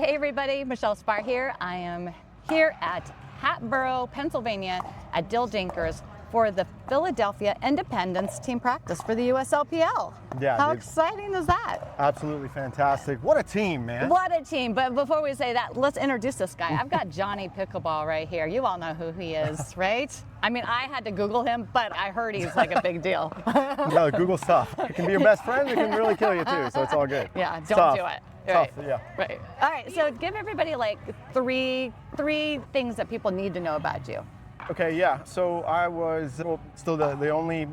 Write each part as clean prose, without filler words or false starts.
Hey everybody, Michele Spahr here. I am here at Hatboro, Pennsylvania at Dill Dinkers for the Philadelphia Independence team practice for the USLPL. Yeah, how exciting is that? Absolutely fantastic. What a team, man. What a team. But before we say that, let's introduce this guy. I've got Jonny Pickleball right here. You all know who he is, right? I mean, I had to Google him, but I heard he's like a big deal. No, Google's tough. It can be your best friend, it can really kill you too, so it's all good. Yeah, don't do it. Tough, Right. yeah. Right. All right, so give everybody like three things that people need to know about you. Okay, yeah, so I was still the only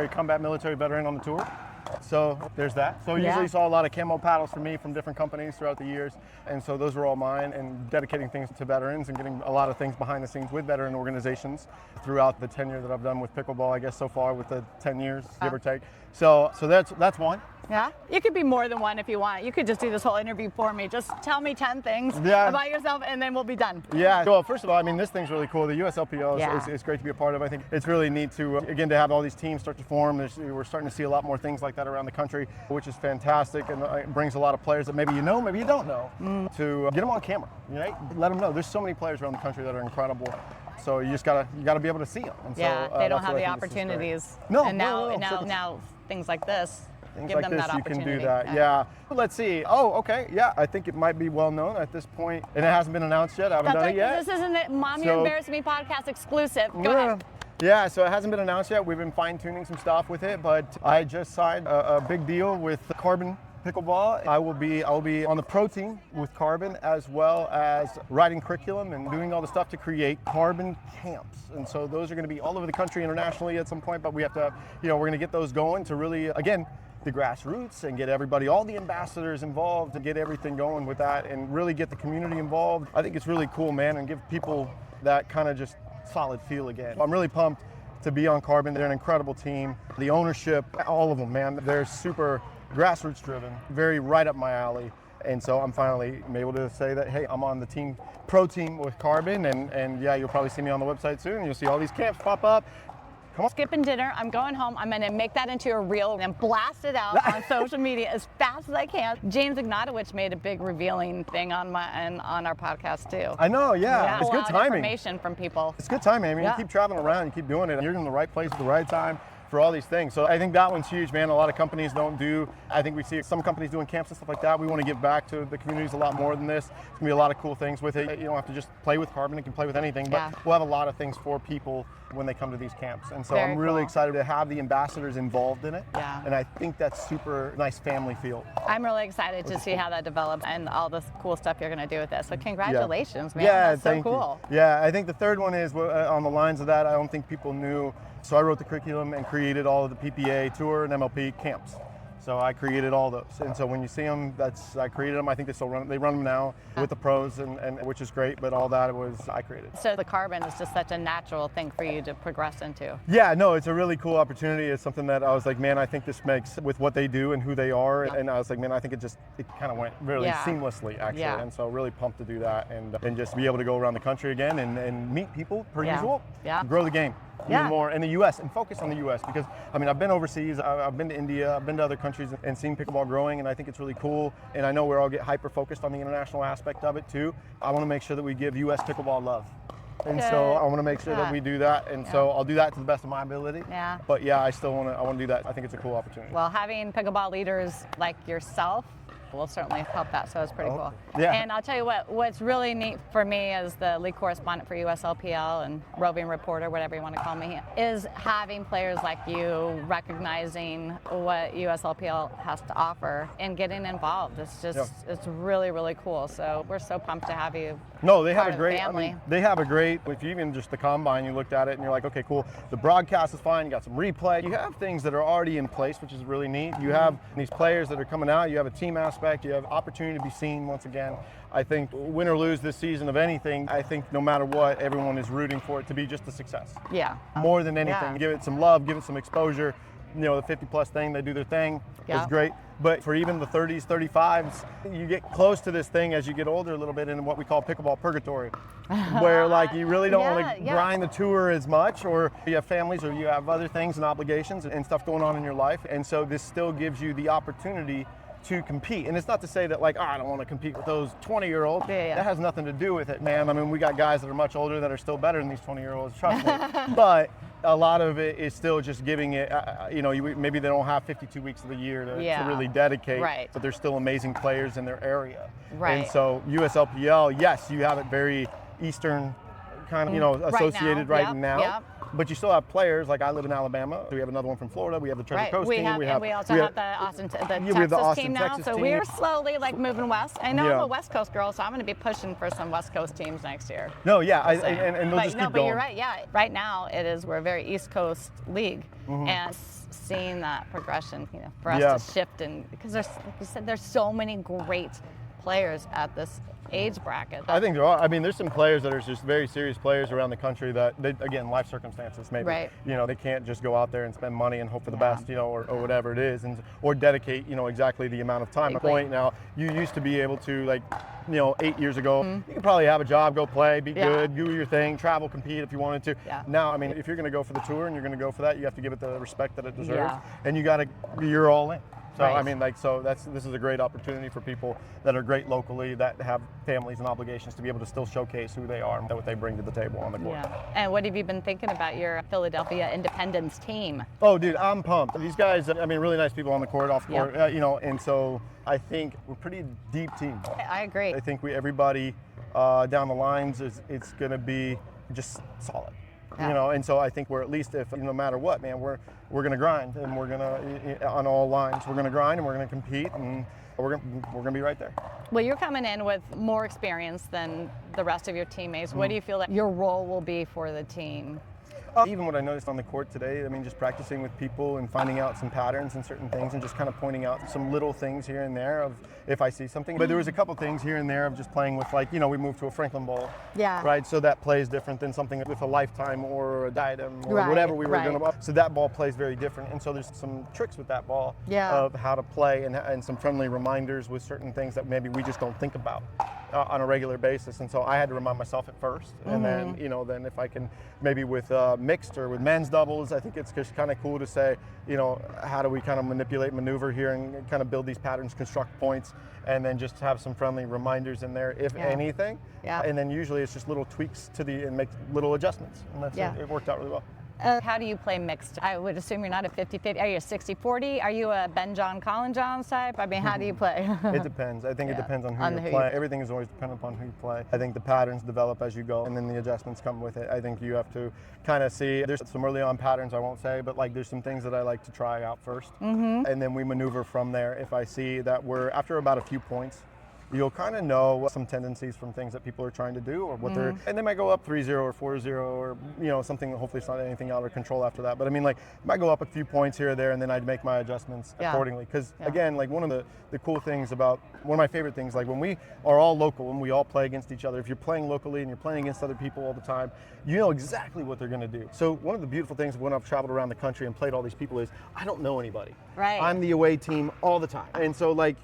combat military veteran on the tour. So there's that. So you usually saw a lot of camo paddles from me from different companies throughout the years. And so those were all mine, and dedicating things to veterans and getting a lot of things behind the scenes with veteran organizations throughout the tenure that I've done with pickleball, I guess so far with the 10 years, give or take. So that's one. Yeah, you could be more than one if you want. You could just do this whole interview for me. Just tell me 10 things about yourself and then we'll be done. Yeah, well, first of all, I mean, this thing's really cool. The USLPL is great to be a part of. I think it's really neat to, again, to have all these teams start to form. We're starting to see a lot more things like that around the country, which is fantastic, and it brings a lot of players that maybe you know, maybe you don't know, to get them on camera, right? Let them know. There's so many players around the country that are incredible. So you gotta be able to see them. And yeah, so, they don't have the opportunities. No, and now things like this. Things give like them this, that you opportunity. can do that. Yeah. Let's see. Oh, okay. Yeah, I think it might be well known at this point, and it hasn't been announced yet. I haven't done it yet. This isn't the Mom, You Embarrass Me podcast exclusive. Go ahead. Yeah, so it hasn't been announced yet. We've been fine-tuning some stuff with it, but I just signed a big deal with CRBN Pickleball. I will be on the pro team with CRBN, as well as writing curriculum and doing all the stuff to create CRBN camps. And so those are going to be all over the country internationally at some point, but we have to, we're going to get those going to really, again, the grassroots and get everybody, all the ambassadors involved, and get everything going with that and really get the community involved. I think it's really cool, man, and give people that kind of just solid feel again. I'm really pumped to be on CRBN. They're an incredible team. The ownership, all of them, man, they're super grassroots driven, very right up my alley. And so I'm finally able to say that, hey, I'm on the pro team with CRBN, and yeah, you'll probably see me on the website soon. You'll see all these camps pop up. Come on. Skipping dinner, I'm going home. I'm gonna make that into a reel and blast it out on social media as fast as I can. James Ignatowicz made a big revealing thing on our podcast too. I know, yeah. It's good timing. Information from people. It's good timing. I mean, you keep traveling around, you keep doing it, and you're in the right place at the right time for all these things. So I think that one's huge, man. A lot of companies don't do. I think we see some companies doing camps and stuff like that. We want to give back to the communities a lot more than this. There's going to be a lot of cool things with it. You don't have to just play with CRBN, you can play with anything, but we'll have a lot of things for people when they come to these camps. And so I'm really excited to have the ambassadors involved in it. Yeah. And I think that's super nice family feel. I'm really excited to see how that develops and all this cool stuff you're going to do with this. So congratulations, man. Yeah, that's so cool. Yeah, I think the third one is on the lines of that. I don't think people knew. So I wrote the curriculum and created all of the PPA Tour and MLP camps. So I created all those, and so when you see them, I created them. I think they run them now with the pros, and which is great. But all that I created. So the CRBN is just such a natural thing for you to progress into. Yeah, no, it's a really cool opportunity. It's something that I was like, man, I think this makes with what they do and who they are, and I was like, man, I think it kind of went really seamlessly actually, and so really pumped to do that and just be able to go around the country again and meet people per usual, grow the game. Even more in the U.S. and focus on the U.S. because, I mean, I've been overseas, I've been to India, I've been to other countries and seen pickleball growing, and I think it's really cool. And I know we all get hyper-focused on the international aspect of it too. I want to make sure that we give U.S. pickleball love. And so I want to make sure that we do that, and so I'll do that to the best of my ability. Yeah. But yeah, I want to do that. I think it's a cool opportunity. Well, having pickleball leaders like yourself will certainly help that, so it's pretty cool. Yeah. And I'll tell you what's really neat for me as the lead correspondent for USLPL and roving reporter, whatever you want to call me, is having players like you recognizing what USLPL has to offer and getting involved. It's just, it's really, really cool. So we're so pumped to have you. No, they have a great family. I mean, they have a great, if you even just the combine, you looked at it and you're like, okay, cool. The broadcast is fine, you got some replay. You have things that are already in place, which is really neat. You have these players that are coming out, you have a team aspect, you have opportunity to be seen once again. I think win or lose this season of anything, I think no matter what, everyone is rooting for it to be just a success. Yeah. More than anything, give it some love, give it some exposure. The 50+ thing, they do their thing. It's great. But for even the 30s, 35s, you get close to this thing as you get older a little bit in what we call pickleball purgatory, where like you really don't want to grind the tour as much, or you have families or you have other things and obligations and stuff going on in your life. And so this still gives you the opportunity to compete. And it's not to say that like, oh, I don't want to compete with those 20-year-olds. Yeah. That has nothing to do with it, man. I mean, we got guys that are much older that are still better than these 20-year-olds, trust me. But a lot of it is still just giving it, maybe they don't have 52 weeks of the year to really dedicate, right. but they're still amazing players in their area. Right. And so USLPL, yes, you have it very Eastern kind of, associated right now. Yep. But you still have players, like I live in Alabama. We have another one from Florida. We have the Treasure Coast team. And we also have the Texas team now. So we're slowly like moving west. I know I'm a West Coast girl, so I'm going to be pushing for some West Coast teams next year. No, yeah, and they'll just keep going. But you're right. Yeah, right now we're a very East Coast league, and seeing that progression, for us to shift, and because there's, like you said, there's so many great players at this age bracket. I think there are. I mean, there's some players that are just very serious players around the country that, again, life circumstances maybe. Right. They can't just go out there and spend money and hope for the best, or whatever it is, or dedicate, exactly the amount of time. Exactly. Point now, you used to be able to, like, 8 years ago, you could probably have a job, go play, be good, do your thing, travel, compete if you wanted to. Yeah. Now, I mean, if you're going to go for the tour and you're going to go for that, you have to give it the respect that it deserves, and you're all in. So I mean, this is a great opportunity for people that are great locally, that have families and obligations, to be able to still showcase who they are and what they bring to the table on the court. Yeah. And what have you been thinking about your Philadelphia Independence team? Oh, dude, I'm pumped. These guys, I mean, really nice people on the court, off court, and so I think we're a pretty deep team. I agree. I think everybody down the lines it's going to be just solid. Yeah. And so I think we're at least, if no matter what, man, we're going to grind, and we're going to, on all lines, we're going to grind, and we're going to compete, and we're going to be right there. Well, you're coming in with more experience than the rest of your teammates. What do you feel like your role will be for the team? Even what I noticed on the court today, I mean, just practicing with people and finding out some patterns and certain things, and just kind of pointing out some little things here and there of if I see something. But there was a couple things here and there of just playing with, like, we moved to a Franklin ball. Yeah. Right? So that plays different than something with a Lifetime or a Diadem or whatever we were going to. So that ball plays very different. And so there's some tricks with that ball of how to play, and some friendly reminders with certain things that maybe we just don't think about on a regular basis. And so I had to remind myself at first. And then, then if I can maybe with mixed or with men's doubles, I think it's just kind of cool to say, how do we kind of maneuver here and kind of build these patterns, construct points, and then just have some friendly reminders in there, if anything. Yeah. And then usually it's just little tweaks and make little adjustments. And that's it worked out really well. How do you play mixed? I would assume you're not a 50-50. Are you a 60-40? Are you a Ben John, Colin Johns type? I mean, how do you play? It depends. I think it depends on who you play. Everything is always dependent upon who you play. I think the patterns develop as you go, and then the adjustments come with it. I think you have to kind of see. There's some early on patterns I won't say, but like there's some things that I like to try out first, and then we maneuver from there. If I see that we're after about a few points, you'll kind of know some tendencies from things that people are trying to do, or what they're, and they might go up 3-0 or 4-0, or something. Hopefully it's not anything out of control after that. But I mean, like, it might go up a few points here or there, and then I'd make my adjustments accordingly. Because again, like, one of the cool things about, one of my favorite things, like when we are all local and we all play against each other, if you're playing locally and you're playing against other people all the time, you know exactly what they're going to do. So one of the beautiful things when I've traveled around the country and played all these people is I don't know anybody. Right. I'm the away team all the time, and so like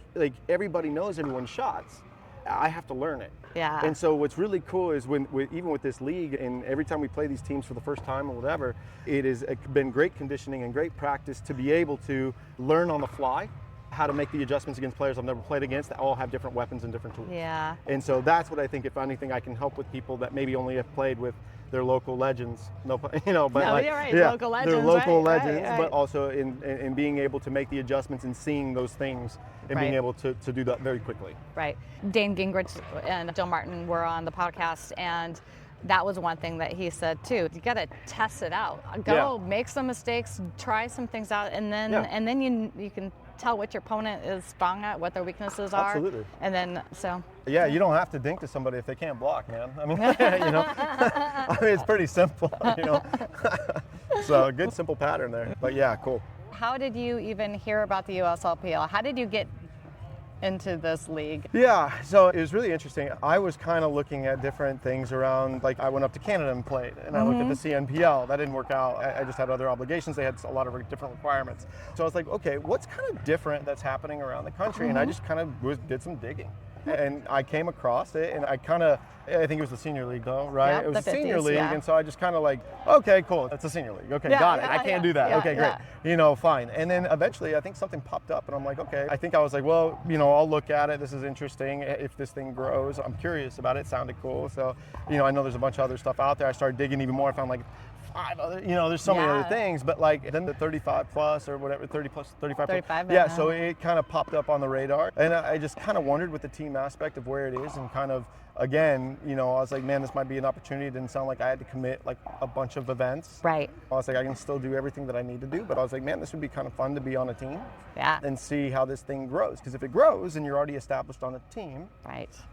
everybody knows everyone's shots. I have to learn it. Yeah. And so what's really cool is even with this league, and every time we play these teams for the first time or whatever, it has been great conditioning and great practice to be able to learn on the fly how to make the adjustments against players I've never played against that all have different weapons and different tools. Yeah. And so that's what I think, if anything, I can help with people that maybe only have played with their local legends. But you're right. Local legends, they're local legends, right. but also in being able to make the adjustments and seeing those things and being able to do that very quickly. Right. Dane Gingrich and Jill Martin were on the podcast, and that was one thing that he said too. You got to test it out. Go make some mistakes, try some things out, and then you can tell what your opponent is strong at, what their weaknesses are. Absolutely. And then Yeah, you don't have to dink to somebody if they can't block, man. I mean, I mean, it's pretty simple, So a good simple pattern there. But yeah, cool. How did you even hear about the USLPL? How did you get into this league? Yeah, so it was really interesting. I was kind of looking at different things around, like I went up to Canada and played, and I looked at the CNPL. That didn't work out. I just had other obligations. They had a lot of different requirements. So I was like, okay, what's kind of different that's happening around the country? And I just kind of did some digging. and I came across it, and I think it was the senior league though, right? Yep, it was the the senior 50s, league, yeah. and so I just kind of like, okay, cool, that's a senior league. Okay, got it. I can't do that. Yeah, okay, great. You know, fine. And then eventually, I think something popped up, and I'm like, okay. I think I was like, well, you know, I'll look at it. This is interesting. If this thing grows, I'm curious about it. It sounded cool. So, you know, I know there's a bunch of other stuff out there. I started digging even more. I found like 5 other, you know, there's so many other things, but like then the 35 plus or whatever, 30 plus, 35 plus. 35, yeah, so it kind of popped up on the radar, and I just kind of wondered with the team aspect of where it is, and kind of, again, you know, I was like, man, this might be an opportunity. It didn't sound like I had to commit like a bunch of events. Right. I was like, I can still do everything that I need to do, but I was like, man, this would be kind of fun to be on a team and see how this thing grows. Because if it grows and you're already established on a team,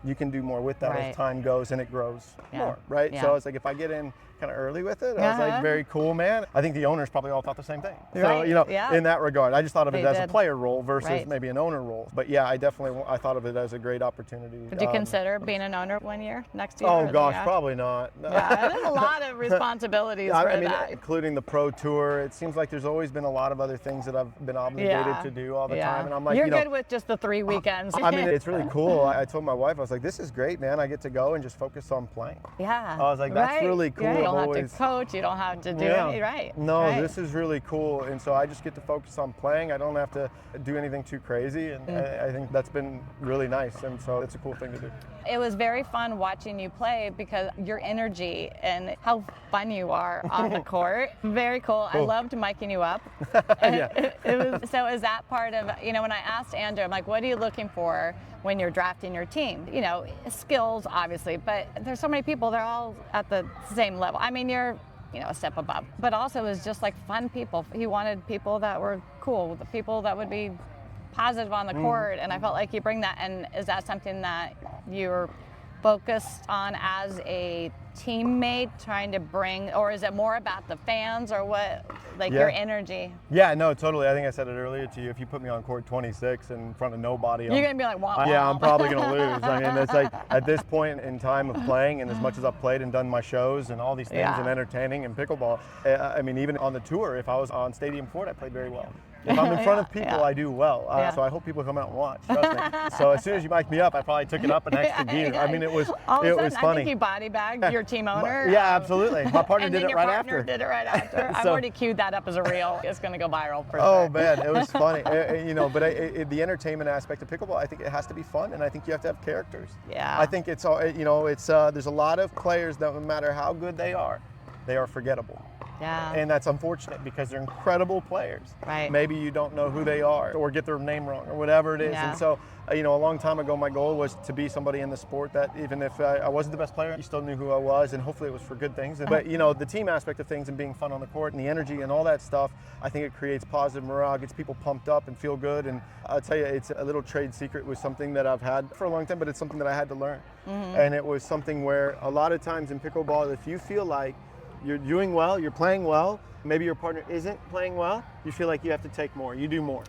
you can do more with that as time goes and it grows more, right? So I was like, if I get in kind of early with it, I was like, very cool, man. I think the owners probably all thought the same thing. So, you know, in that regard, I just thought of it as a player role versus maybe an owner role. But yeah, I thought of it as a great opportunity. Would you consider being an owner one year, next year? Oh gosh, probably not. Yeah, there's a lot of responsibilities for that. Including the pro tour. It seems like there's always been a lot of other things that I've been obligated to do all the time, and I'm like, you're good with just the 3 weekends. I mean, it's really cool. I told my wife, I was like, this is great, man. I get to go and just focus on playing. Yeah. I was like, that's really cool. Yeah, you don't have to coach. You don't have to do anything. No, this is really cool, and so I just get to focus on playing. I don't have to do anything too crazy, and I think that's been really nice, and so it's a cool thing to do. It was very fun watching you play because your energy and how fun you are on the court. Very cool. I loved miking you up. So is that part of, you know, when I asked Andrew, I'm like, what are you looking for when you're drafting your team? You know, skills, obviously, but there's so many people, they're all at the same level. I mean, you're, you know, a step above, but also it was just like fun people. He wanted people that were cool, the people that would be positive on the court, and I felt like you bring that. And is that something that you're focused on as a teammate, trying to bring, or is it more about the fans, or what, like your energy? Yeah, no, totally. I think I said it earlier to you. If you put me on court 26 in front of nobody, you're gonna be like, wow. Yeah, I'm probably gonna lose. I mean, it's like at this point in time of playing, and as much as I've played and done my shows and all these things and entertaining and pickleball, I mean, even on the tour, if I was on stadium court, I played very well. If I'm in front of people, I do well. So I hope people come out and watch. Trust me. So as soon as you mic'd me up, I probably took it up an extra gear. I mean, it was funny. I think you body bagged your team owner. Yeah, absolutely. My partner did it right after. Did it right after. I've already queued that up as a reel. It's going to go viral for sure. Oh man, it was funny. You know, but the entertainment aspect of pickleball, I think it has to be fun, and I think you have to have characters. Yeah. I think it's all. You know, it's there's a lot of players that no matter how good they are forgettable. Yeah. And that's unfortunate because they're incredible players. Right. Maybe you don't know who they are or get their name wrong or whatever it is. Yeah. And so, you know, a long time ago, my goal was to be somebody in the sport that even if I wasn't the best player, you still knew who I was, and hopefully it was for good things. But, you know, the team aspect of things and being fun on the court and the energy and all that stuff, I think it creates positive morale, gets people pumped up and feel good. And I'll tell you, it's a little trade secret. It was something that I've had for a long time, but it's something that I had to learn. And it was something where a lot of times in pickleball, if you feel like you're doing well, you're playing well, maybe your partner isn't playing well, you feel like you have to take more, you do more.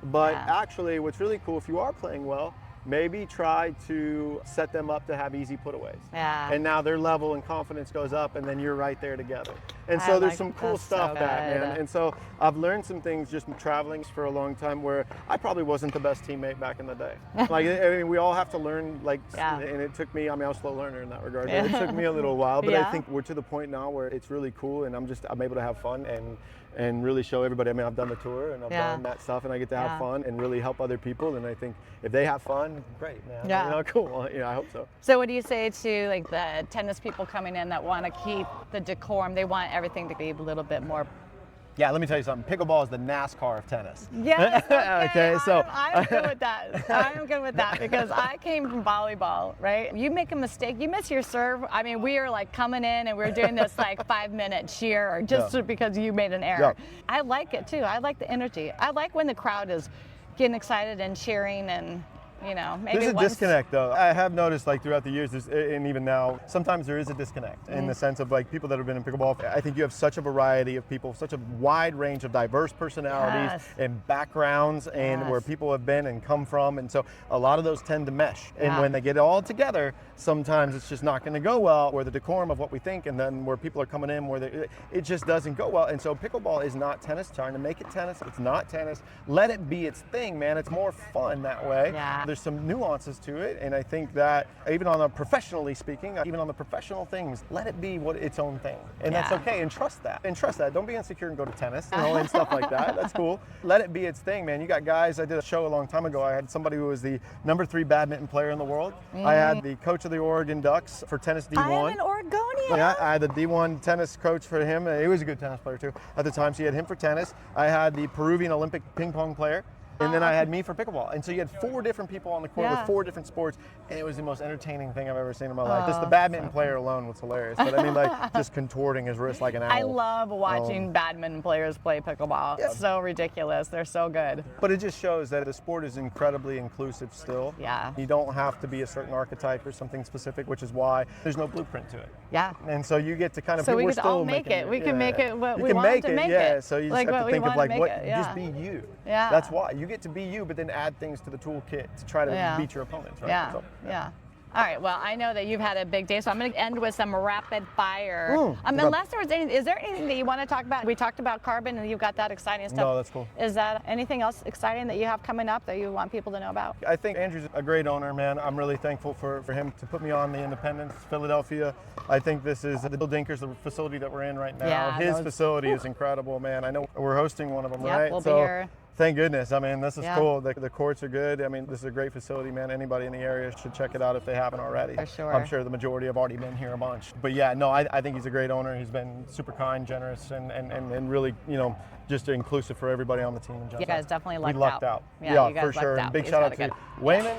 But actually, what's really cool, if you are playing well, maybe try to set them up to have easy putaways. Yeah. And now their level and confidence goes up, and then you're right there together. And so there's some cool stuff man. And so I've learned some things just traveling for a long time where I probably wasn't the best teammate back in the day. Like, I mean, we all have to learn, like, and it took me, I mean, I was a slow learner in that regard, but it took me a little while, but I think we're to the point now where it's really cool, and I'm able to have fun and really show everybody. I mean, I've done the tour and I've done that stuff, and I get to have fun and really help other people. And I think if they have fun, great, man. Yeah. You know, cool. I hope so. So what do you say to like the tennis people coming in that want to keep the decorum? They want everything to be a little bit more. Yeah, let me tell you something. Pickleball is the NASCAR of tennis. Yes. Okay, so I'm good with that. I'm good with that because I came from volleyball, right? You make a mistake, you miss your serve. I mean, we are like coming in and we're doing this like 5-minute cheer just because you made an error. Yeah. I like it too. I like the energy. I like when the crowd is getting excited and cheering and. You know, maybe there's a disconnect though. I have noticed like throughout the years, and even now, sometimes there is a disconnect in the sense of like people that have been in pickleball. I think you have such a variety of people, such a wide range of diverse personalities and backgrounds, and where people have been and come from, and so a lot of those tend to mesh. And when they get it all together, sometimes it's just not going to go well, or the decorum of what we think, and then where people are coming in, where it just doesn't go well. And so pickleball is not tennis. Trying to make it tennis, it's not tennis. Let it be its thing, man. It's more fun that way. Yeah. There's some nuances to it, and I think that even on a professionally speaking, even on the professional things, let it be its own thing. And that's okay, and trust that. And trust that. Don't be insecure and go to tennis, and stuff like that. That's cool. Let it be its thing, man. You got guys, I did a show a long time ago. I had somebody who was the #3 badminton player in the world. I had the coach of the Oregon Ducks for tennis D1. I am an Oregonian. Yeah, I had the D1 tennis coach for him. He was a good tennis player too at the time, so you had him for tennis. I had the Peruvian Olympic ping pong player. And then I had me for pickleball. And so you had 4 different people on the court with 4 different sports, and it was the most entertaining thing I've ever seen in my life. Just the badminton player alone was hilarious. But I mean, like, just contorting his wrist like an owl. I love watching badminton players play pickleball. It's so ridiculous. They're so good. But it just shows that the sport is incredibly inclusive still. Yeah. You don't have to be a certain archetype or something specific, which is why there's no blueprint to it. Yeah. And so you get to kind of, so we we're can still all make making it. We can make it what we want to make it. Yeah, so you just like have to think of like what, just be you. Yeah. That's why. You get to be you, but then add things to the toolkit to try to beat your opponents, right? Yeah, So, yeah. All right, well, I know that you've had a big day, so I'm going to end with some rapid fire. Unless there was anything, is there anything that you want to talk about? We talked about Carbon, and you've got that exciting stuff. No, that's cool. Is that anything else exciting that you have coming up that you want people to know about? I think Andrew's a great owner, man. I'm really thankful for him to put me on the Independence, Philadelphia. I think this is the Dill Dinkers, the facility that we're in right now. Yeah, His facility is incredible, man. I know we're hosting one of them, right? We'll be here. Thank goodness. I mean, this is cool. The courts are good. I mean, this is a great facility, man. Anybody in the area should check it out if they haven't already. For sure. I'm sure the majority have already been here a bunch. But yeah, no, I think he's a great owner. He's been super kind, generous, and really, you know, just inclusive for everybody on the team. You guys definitely lucked out. We lucked out. Yeah, you guys for sure. lucked out. And big He's shout got out a to good- Wayman.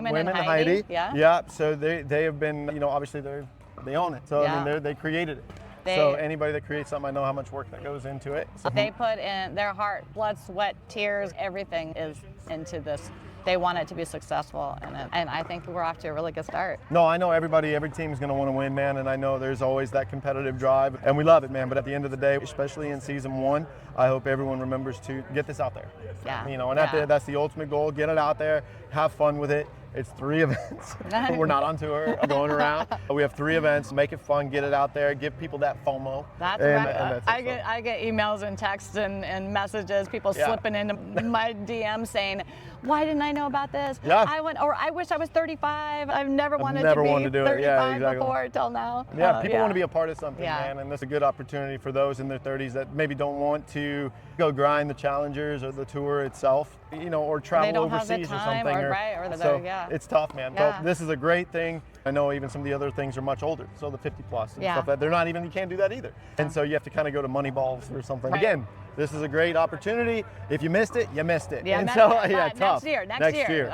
Wayman and Heidi. Yeah. So they have been, you know, obviously they own it. So I mean, they created it. So anybody that creates something, I know how much work that goes into it. So. They put in their heart, blood, sweat, tears, everything is into this. They want it to be successful, and I think we're off to a really good start. No, I know every team is going to want to win, man, and I know there's always that competitive drive, and we love it, man. But at the end of the day, especially in season 1, I hope everyone remembers to get this out there. Yeah. You know, and that's the ultimate goal. Get it out there, have fun with it. It's 3 events. We're not on tour, going around. We have 3 events. Make it fun, get it out there, give people that FOMO. That's right. I get emails and texts and messages, people slipping into my DM saying, why didn't I know about this? Yeah. I wish I was 35. I've never wanted to be do 35 it. Yeah, exactly. before till now. Yeah, people want to be a part of something, man, and that's a good opportunity for those in their 30s that maybe don't want to go grind the challengers or the tour itself, you know, or travel overseas or something. It's tough, man. Yeah. But this is a great thing. I know even some of the other things are much older, so the 50 plus and stuff, that they're not even, you can't do that either. And so you have to kind of go to Moneyballs or something. Right. Again, this is a great opportunity. If you missed it, you missed it. Yeah, and Next tough. year.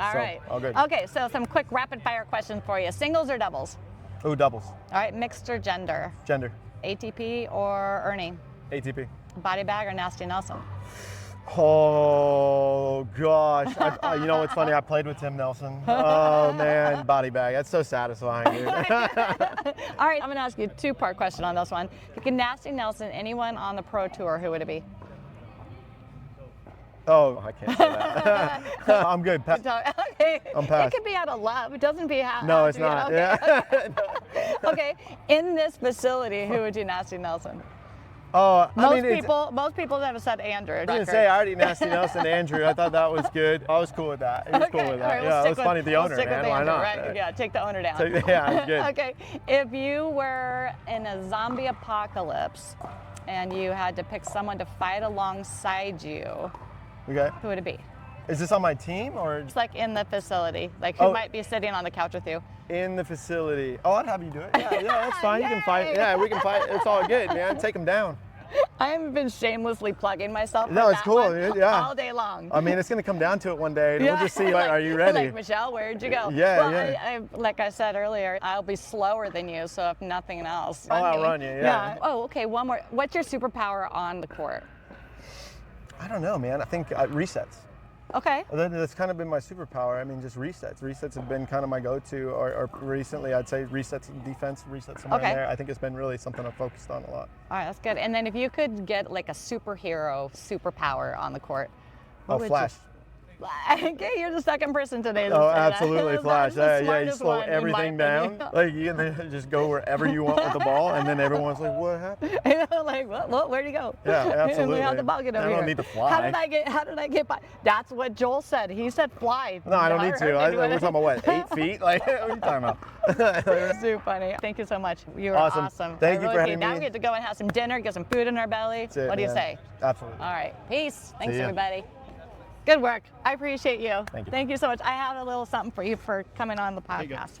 All right. All good. Okay, so some quick rapid fire questions for you. Singles or doubles? Ooh, doubles. All right, mixed or gender? Gender. ATP or Ernie? ATP. Body bag or Nasty Nelson? Oh gosh, you know what's funny? I played with Tim Nelson. Oh man, body bag. That's so satisfying, dude. All right, I'm gonna ask you a 2-part question on this one. If you could Nasty Nelson anyone on the pro tour, who would it be? Oh, I can't say that. I'm good. Okay. I'm past. It could be out of love. It doesn't be how. No, it's not. Okay. Yeah. Okay. In this facility, who would you Nasty Nelson? Most people have said Andrew. I didn't say I already Nasty Nelson Andrew. I thought that was good. I was cool with that. He was cool with that. Right, yeah, it was funny. The owner, man. Why not? Right? Yeah, take the owner down. Yeah, it's good. Okay. If you were in a zombie apocalypse and you had to pick someone to fight alongside you, who would it be? Is this on my team or? It's like in the facility. Like who might be sitting on the couch with you? In the facility. Oh, I'd have you do it. Yeah, that's fine. You can fight. Yeah, we can fight. It's all good, man. Take them down. I haven't been shamelessly plugging myself. No, it's cool, yeah. All day long. I mean, it's going to come down to it one day, and we'll just see. Like, are you ready? Like, Michelle, where'd you go? Yeah, like I said earlier, I'll be slower than you, so if nothing else, I'll outrun you. Yeah. Oh, okay. One more. What's your superpower on the court? I don't know, man. I think resets. Okay. That's kind of been my superpower. I mean, just resets. Resets have been kind of my go-to, or recently I'd say resets in defense, resets somewhere in there. I think it's been really something I've focused on a lot. All right, that's good. And then if you could get like a superhero superpower on the court, what would Flash. Okay, you're the second person today to Oh, say that. absolutely, That's Flash. the Yeah, you smartest slow one, in my everything down. opinion. Like you can just go wherever you want with the ball, and then everyone's like, "What happened?" Like, well, where'd he go? Yeah, absolutely. How'd the ball get over I don't here? need to fly. How did I get by? That's what Joel said. He said fly. No, I don't need to. We're talking about what, 8 feet? Like, what are you talking about? So funny. Thank you so much. You were Awesome. awesome. Thank you for having Now me. we get to go and have some dinner, get some food in our belly. That's it, What do you man. say? Absolutely. All right. Peace. Thanks, See ya. everybody. Good work. I appreciate you. Thank you. Thank you so much. I have a little something for you for coming on the podcast.